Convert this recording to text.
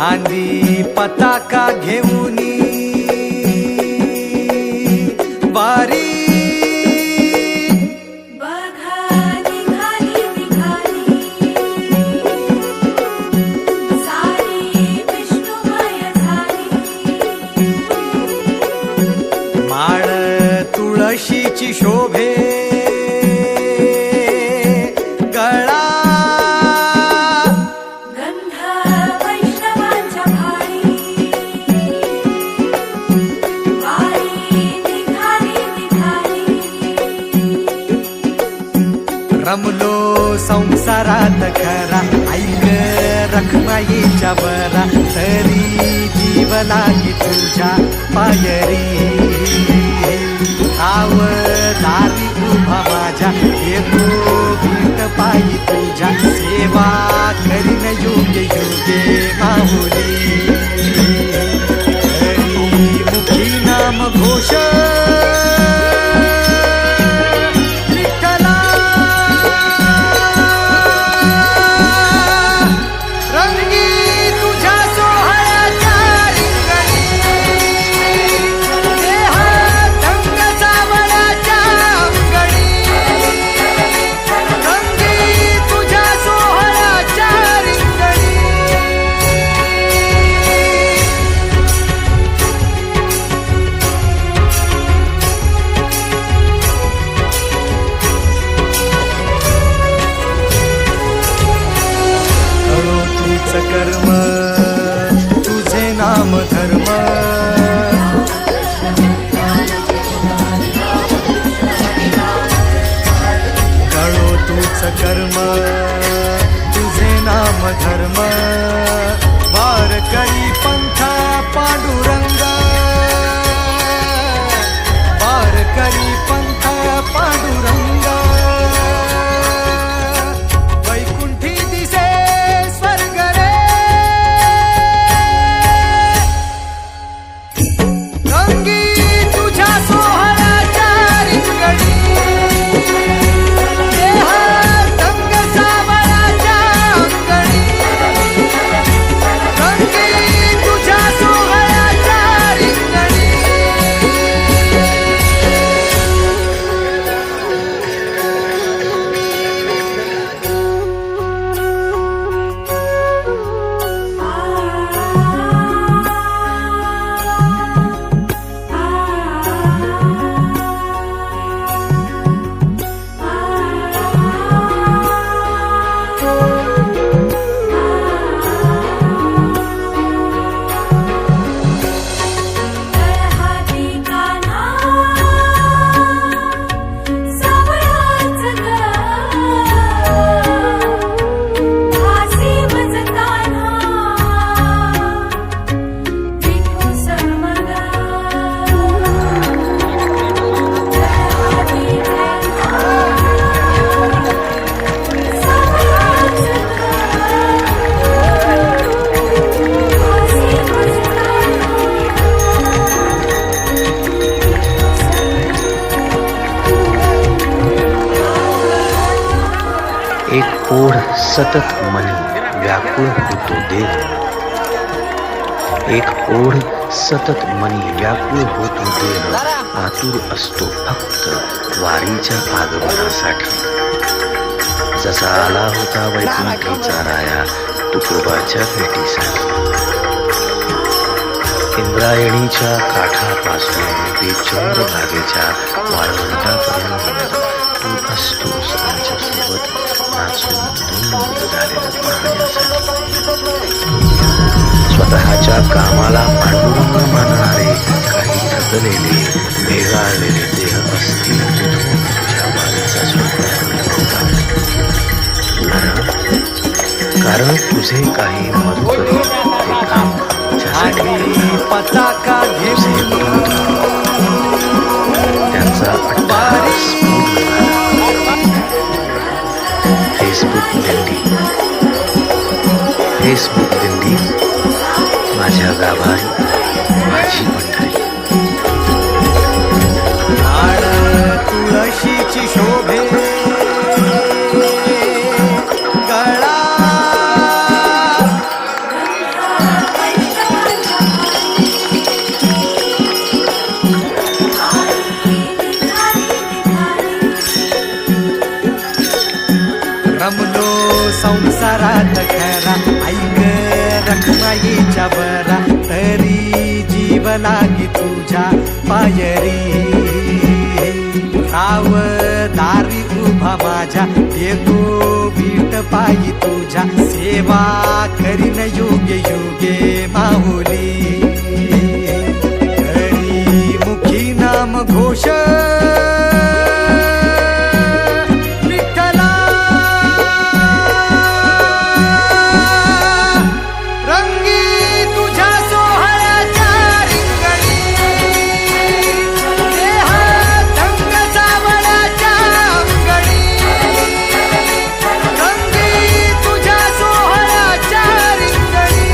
खांदी पताका घेऊनी वारी माळ तुळशीची शोभे गळा गंध वैष्णवांच्या भाळी वारी निघाली रमलो संसारात खरा ऐक रखमाईच्या बरा तरी जीव लागी तुझ्या पायरी आव दारी उभा माझ्या येतो भीट पायी तुझ्या सेवा करीन योग्य योग्य माहुली हरी मुखी नाम घोष विठ्ठला रंगी तुझ्या सोहळ्याच्या रिंगणी देहात रंग सावळ्याच्या अंगणी रंगी तुझ्या सोहळ्याच्या रिंगणी करो तूच कर्म तुझे नाम धर्म करो तूच कर्म तुझे नाम धर्म वार करी पंथ पांडुरंग वार करी पंथ पांडुरंग वैकुंठी दिसे स्वर्ग रे रंगी तुझ्या सोहळ्याच्या रिंगणी देहात रंग सावळ्याच्या अंगणी रंगी तुझ्या सोहळ्याच्या रिंगणी हाती कान्हा सावळाच ग हासी मज कान्हा विठू समग हाती कान्हा सावळाच ग हासी मज एक ओढ सतत मनी व्याकुळ होतो देव एक ओढ सतत मनी व्याकुळ होतो देव आतुर असतो फक्त वारीच्या आगमनासाठी जसा आला होता वैकुंठीचा राया तुकोबाच्या भेटीसाठी इंद्रायणीच्या काठापासून ते चंद्रभागेच्या वाळवंटापर्यंत तू असतोस आमच्यासोबत नाचून धुंद झालेलं पाहण्यासाठी स्वतःच्या कामाला पांडुरंग मानणारे काही थकलेले भेगाळलेले देह असतील तिथून तुझ्या वारीचा स्वप्न कारण तुझे काही मधुकरी ते काम खांदी पताका घेऊनी त्यांचा अट्टाहास फेसबुक दिंडी माझ्या गाभारी माझी पंढरी तुळशीची शोभे गळा संसारात खरा ऐक रखमाईच्या बरा तरी जीव लागी तुझ्या पायरी राव दारी उभा माझ्या येतो बीट पायी तुझ्या सेवा करीन योगे योगे माहुली करी मुखी नाम घोष